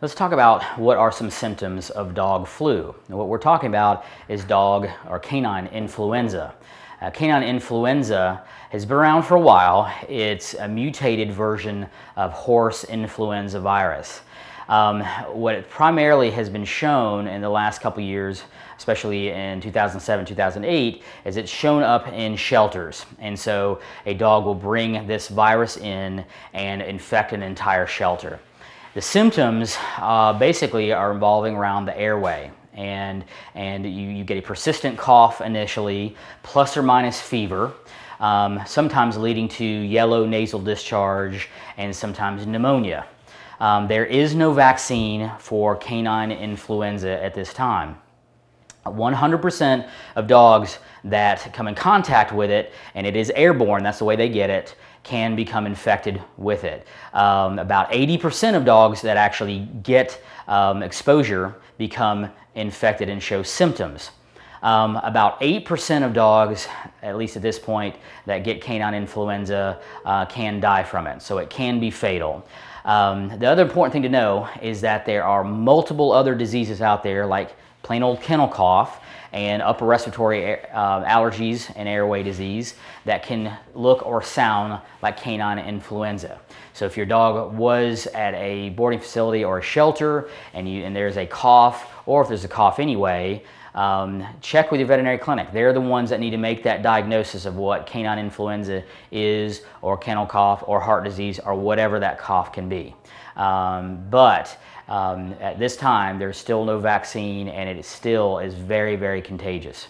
Let's talk about what are some symptoms of dog flu. And what we're talking about is dog or canine influenza. Canine influenza has been around for a while. It's a mutated version of horse influenza virus. What it primarily has been shown in the last couple years, especially in 2007, 2008, is it's shown up in shelters. And so a dog will bring this virus in and infect an entire shelter. The symptoms basically are involving around the airway, and you get a persistent cough initially, plus or minus fever, sometimes leading to yellow nasal discharge and sometimes pneumonia. There is no vaccine for canine influenza at this time. 100% of dogs that come in contact with it, and it is airborne, that's the way they get it, can become infected with it. About 80% of dogs that actually get exposure become infected and show symptoms. About 8% of dogs, at least at this point, that get canine influenza can die from it, so it can be fatal. The other important thing to know is that there are multiple other diseases out there, like plain old kennel cough and upper respiratory allergies and airway disease that can look or sound like canine influenza. So if your dog was at a boarding facility or a shelter and there's a cough, or if there's a cough anyway, check with your veterinary clinic. They're the ones that need to make that diagnosis of what canine influenza is, or kennel cough, or heart disease, or whatever that cough can be. At this time, there's still no vaccine, and it still is very, very contagious.